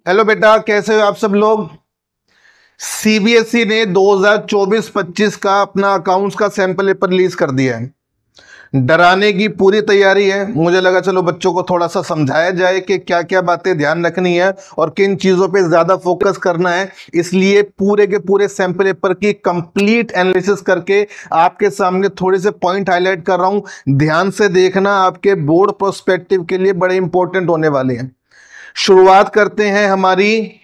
Hello बेटा, कैसे हो आप सब लोग। सीबीएसई ने 2024-25 का अपना अकाउंट्स का सैंपल पेपर रिलीज कर दिया है। डराने की पूरी तैयारी है। मुझे लगा चलो बच्चों को थोड़ा सा समझाया जाए कि क्या क्या बातें ध्यान रखनी है और किन चीजों पे ज्यादा फोकस करना है। इसलिए पूरे के पूरे सैंपल पेपर की कंप्लीट एनालिसिस करके आपके सामने थोड़े से पॉइंट हाईलाइट कर रहा हूं। ध्यान से देखना, आपके बोर्ड प्रोस्पेक्टिव के लिए बड़े इंपॉर्टेंट होने वाले हैं। शुरुआत करते हैं हमारी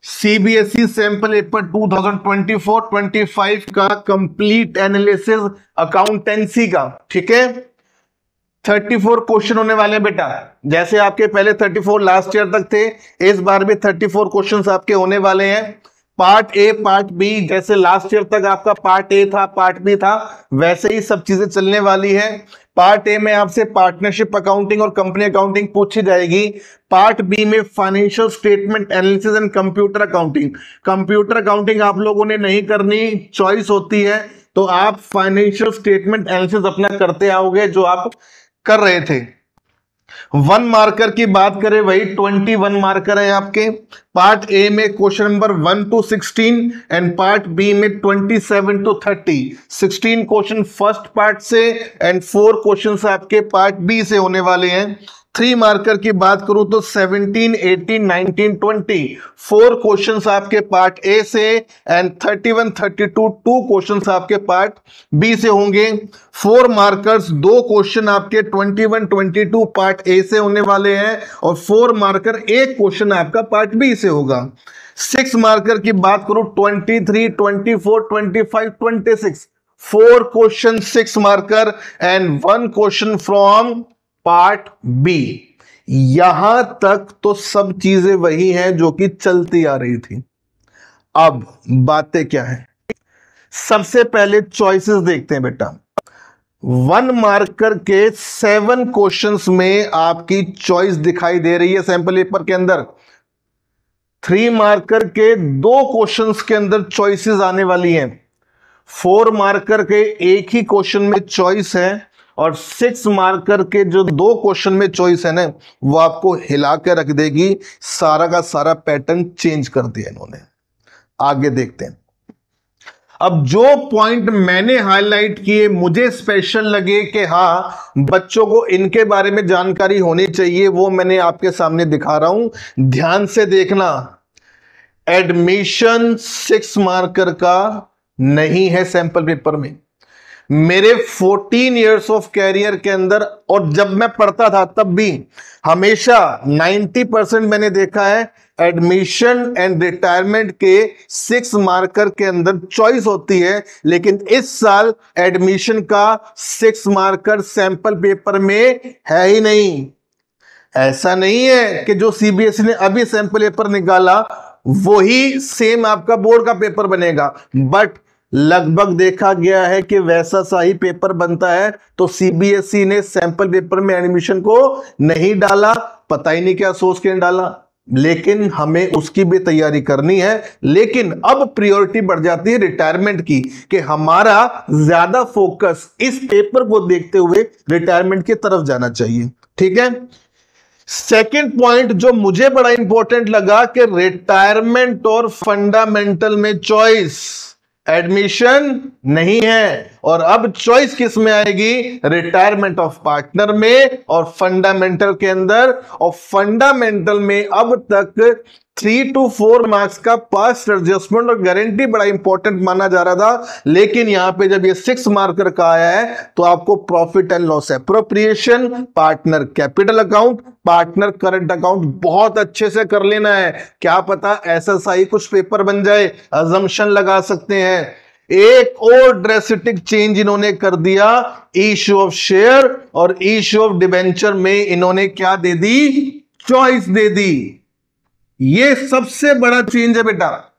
सीबीएसई सैंपल पेपर 2024-25 का कंप्लीट एनालिसिस अकाउंटेंसी का। ठीक है, 34 क्वेश्चन होने वाले हैं बेटा। जैसे आपके पहले 34 लास्ट ईयर तक थे, इस बार भी 34 क्वेश्चन आपके होने वाले हैं। पार्ट ए पार्ट बी, जैसे लास्ट ईयर तक आपका पार्ट ए था पार्ट बी था, वैसे ही सब चीजें चलने वाली है। पार्ट ए में आपसे पार्टनरशिप अकाउंटिंग और कंपनी अकाउंटिंग पूछी जाएगी। पार्ट बी में financial statement analysis and computer accounting. Computer accounting आप लोगों ने नहीं करनी, चॉइस होती है, तो आप फाइनेंशियल स्टेटमेंट एनालिसिस अपना करते आओगे जो आप कर रहे थे। 1 मार्कर की बात करें, वही 21 मार्कर है आपके। पार्ट ए में question number 1 to 16 and part B में 27 to 30। 16 क्वेश्चन फर्स्ट पार्ट से एंड 4 क्वेश्चन आपके पार्ट बी से होने वाले हैं। 3 मार्कर की बात करूं तो 17, 18, 19, 20 4 क्वेश्चंस आपके पार्ट ए से एंड 31, 32 2 क्वेश्चंस आपके पार्ट बी से होंगे। 4 मार्कर्स 2 क्वेश्चन आपके 21, 22 पार्ट ए से होने वाले हैं और 4 मार्कर 1 क्वेश्चन आपका पार्ट बी से होगा। 6 मार्कर की बात करूं 23, 24, 25, 26 4 question 6 marker and 1 question from part B. यहां तक तो सब चीजें वही हैं जो कि चलती आ रही थी। अब बातें क्या है, सबसे पहले चॉइसेस देखते हैं बेटा। 1 मार्कर के 7 क्वेश्चंस में आपकी चॉइस दिखाई दे रही है सैंपल पेपर के अंदर। 3 मार्कर के 2 क्वेश्चंस के अंदर चॉइसेस आने वाली हैं। 4 मार्कर के एक ही क्वेश्चन में चॉइस है और 6 मार्कर के जो 2 क्वेश्चन में चॉइस है ना, वो आपको हिला के रख देगी। सारा का सारा पैटर्न चेंज कर दिया इन्होंने। आगे देखते हैं। अब जो पॉइंट मैंने हाईलाइट किए, मुझे स्पेशल लगे कि हां बच्चों को इनके बारे में जानकारी होनी चाहिए, वो मैंने आपके सामने दिखा रहा हूं। ध्यान से देखना। एडमिशन 6 मार्कर का नहीं है सैंपल पेपर में। मेरे 14 इयर्स ऑफ कैरियर के अंदर, और जब मैं पढ़ता था तब भी हमेशा 90% मैंने देखा है एडमिशन एंड रिटायरमेंट के 6 मार्कर के अंदर चॉइस होती है। लेकिन इस साल एडमिशन का 6 मार्कर सैंपल पेपर में है ही नहीं। ऐसा नहीं है कि जो सीबीएसई ने अभी सैंपल पेपर निकाला वही सेम आपका बोर्ड का पेपर बनेगा, बट लगभग देखा गया है कि वैसा सा ही पेपर बनता है। तो सीबीएसई ने सैंपल पेपर में एडमिशन को नहीं डाला, पता ही नहीं क्या सोच के डाला, लेकिन हमें उसकी भी तैयारी करनी है। लेकिन अब प्रायोरिटी बढ़ जाती है रिटायरमेंट की, कि हमारा ज्यादा फोकस इस पेपर को देखते हुए रिटायरमेंट की तरफ जाना चाहिए। ठीक है, सेकंड पॉइंट जो मुझे बड़ा इंपॉर्टेंट लगा कि रिटायरमेंट और फंडामेंटल में चॉइस, एडमिशन नहीं है। और अब चॉइस किस में आएगी, रिटायरमेंट ऑफ पार्टनर में और फंडामेंटल के अंदर। और फंडामेंटल में अब तक 3 to 4 मार्क्स का पास्ट एडजस्टमेंट और गारंटी बड़ा इंपॉर्टेंट माना जा रहा था। लेकिन यहां पे जब ये 6 मार्कर का आया है तो आपको profit and loss appropriation, partner capital account, partner current account बहुत अच्छे से कर लेना है। क्या पता ऐसा सा ही कुछ पेपर बन जाए, अजम्पशन लगा सकते हैं। एक और ड्रेस्टिक चेंज इन्होंने कर दिया, इश्यू ऑफ शेयर और इश्यू ऑफ डिबेंचर में इन्होंने क्या दे दी, चॉइस दे दी। ये सबसे बड़ा चेंज है बेटा।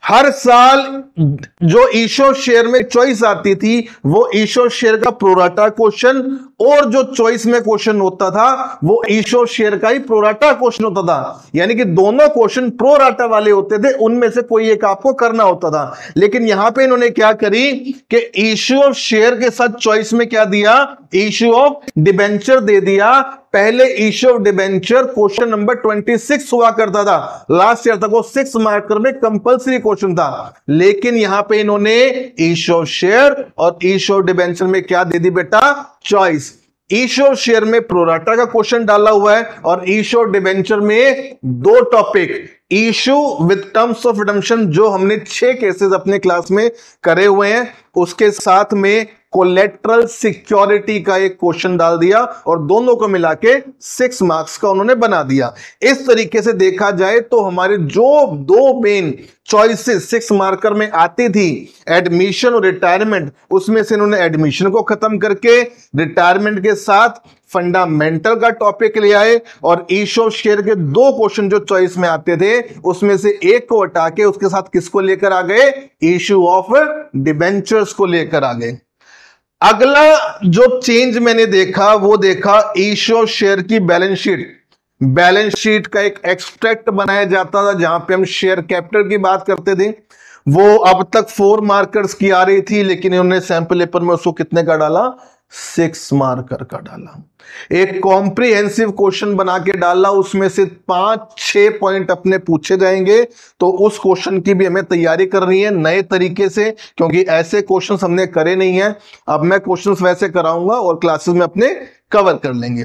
हर साल जो इश्यू शेयर में चॉइस आती थी वो इश्यू शेयर का प्रोराटा क्वेश्चन, और जो चॉइस में क्वेश्चन होता था वो इश्यू शेयर का ही प्रोराटा क्वेश्चन होता था। यानी कि दोनों क्वेश्चन प्रोराटा वाले होते थे, उनमें से कोई एक आपको करना होता था। लेकिन यहां पे इन्होंने क्या करी कि इश्यू ऑफ शेयर के साथ चॉइस में क्या दिया, इश्यू ऑफ डिबेंचर दे दिया। पहले issue of debenture question number 26 हुआ करता था, लास्ट ईयर तक वो 6 मार्कर में कंपलसरी क्वेश्चन था, लेकिन यहां पे इन्होंने इश्यू ऑफ शेयर और इश्यू ऑफ डिबेंचर में क्या दे दी बेटा, चॉइस। इश्यू ऑफ शेयर में प्रोराटा का क्वेश्चन डाला हुआ है और इश्यू ऑफ डिबेंचर में 2 topic, issue with terms of redemption जो हमने 6 केसेस अपने क्लास में करे हुए हैं, उसके साथ में कोलेटरल सिक्योरिटी का एक क्वेश्चन डाल दिया और दोनों को मिला के 6 मार्क्स का उन्होंने बना दिया। इस तरीके से देखा जाए तो हमारे जो 2 मेन चॉइसेस 6 मार्कर में आती थी, एडमिशन और रिटायरमेंट, उसमें से इन्होंने एडमिशन को खत्म करके रिटायरमेंट के साथ फंडामेंटल का टॉपिक ले आए और इश्यू ऑफ शेयर के 2 क्वेश्चन जो चॉइस में आते थे उसमें से एक को हटा के उसके साथ किसको लेकर आ गए, इश्यू ऑफ डिबेंचर्स को लेकर आ गए। अगला जो चेंज मैंने देखा वो देखा इश्यू ऑफ शेयर की बैलेंस शीट। बैलेंस शीट का एक एक्सट्रैक्ट बनाया जाता था जहां पे हम शेयर कैपिटल की बात करते थे, वो अब तक 4 मार्कर्स की आ रही थी, लेकिन इन्होंने सैंपल पेपर में उसको कितने का डाला, 6 मार्कर का डाला। एक कॉम्प्रिहेंसिव क्वेश्चन बना के डाला, उसमें से 5-6 पॉइंट अपने पूछे जाएंगे, तो उस क्वेश्चन की भी हमें तैयारी करनी है नए तरीके से, क्योंकि ऐसे क्वेश्चंस हमने करे नहीं है। अब मैं क्वेश्चंस वैसे कराऊंगा और क्लासेस में अपने कवर कर लेंगे।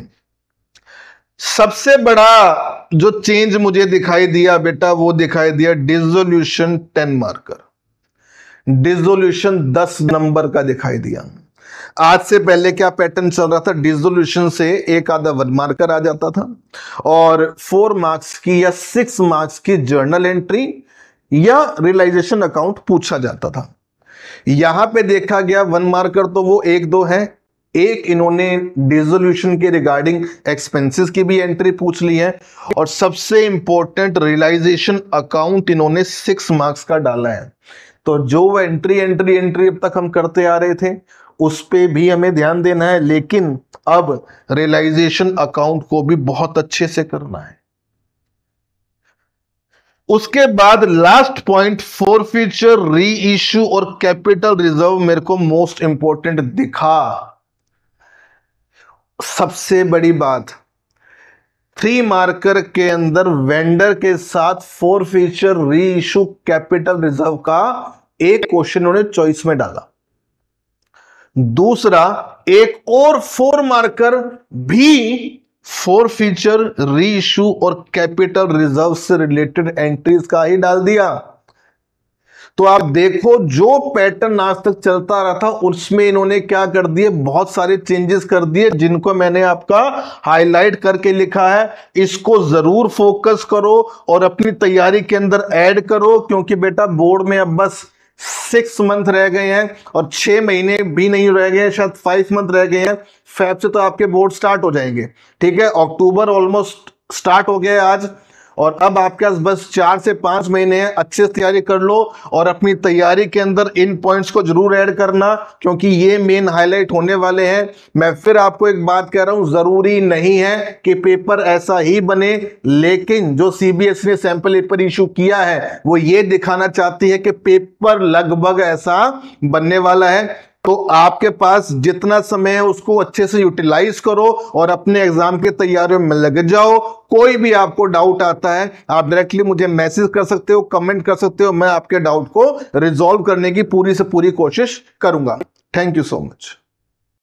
सबसे बड़ा जो चेंज मुझे दिखाई दिया बेटा वो दिखाई दिया डिसोल्यूशन 10 मार्कर, डिसोल्यूशन 10 नंबर का दिखाई दिया। आज से पहले क्या पैटर्न चल रहा था, डिसोल्यूशन से एक आधा 1 मार्कर आ जाता था और 4 मार्क्स की या 6 मार्क्स की जर्नल एंट्री या रियलाइजेशन अकाउंट पूछा जाता था। यहां पे देखा गया 1 मार्कर तो वो 1-2 है, एक इन्होंने डिसोल्यूशन के रिगार्डिंग एक्सपेंसेस की भी एंट्री पूछ ली है और सबसे इंपॉर्टेंट रियलाइजेशन अकाउंट इन्होंने 6 मार्क्स का डाला है। तो जो एंट्री अब तक हम करते आ रहे थे उस पे भी हमें ध्यान देना है, लेकिन अब रियलाइजेशन अकाउंट को भी बहुत अच्छे से करना है। उसके बाद लास्ट पॉइंट फॉरफीचर, री इश्यू और कैपिटल रिजर्व मेरे को मोस्ट इंपॉर्टेंट दिखा। सबसे बड़ी बात, 3 मार्कर के अंदर वेंडर के साथ फॉरफीचर, री इश्यू, कैपिटल रिजर्व का एक क्वेश्चन उन्होंने चॉइस में डाला। दूसरा एक और 4 मार्कर भी फॉरफीचर, री इश्यू और कैपिटल रिजर्व से रिलेटेड एंट्रीज का ही डाल दिया। तो आप देखो जो पैटर्न आज तक चलता रहा था उसमें इन्होंने क्या कर दिए, बहुत सारे चेंजेस कर दिए जिनको मैंने आपका हाईलाइट करके लिखा है। इसको जरूर फोकस करो और अपनी तैयारी के अंदर ऐड करो, क्योंकि बेटा बोर्ड में अब बस 6 मंथ रह गए हैं और 6 महीने भी नहीं रह गए, शायद 5 मंथ रह गए हैं। फेब से तो आपके बोर्ड स्टार्ट हो जाएंगे, ठीक है। अक्टूबर ऑलमोस्ट स्टार्ट हो गया है आज, और अब आपके पास बस 4 से 5 महीने हैं। अच्छे से तैयारी कर लो और अपनी तैयारी के अंदर इन पॉइंट्स को जरूर ऐड करना, क्योंकि ये मेन हाईलाइट होने वाले हैं। मैं फिर आपको एक बात कह रहा हूं, जरूरी नहीं है कि पेपर ऐसा ही बने, लेकिन जो सीबीएसई ने सैंपल पेपर इशू किया है वो ये दिखाना चाहती है कि पेपर लगभग ऐसा बनने वाला है। तो आपके पास जितना समय है उसको अच्छे से यूटिलाइज करो और अपने एग्जाम की तैयारियों में लग जाओ। कोई भी आपको डाउट आता है आप डायरेक्टली मुझे मैसेज कर सकते हो, कमेंट कर सकते हो, मैं आपके डाउट को रिजॉल्व करने की पूरी से पूरी कोशिश करूंगा। Thank you so much.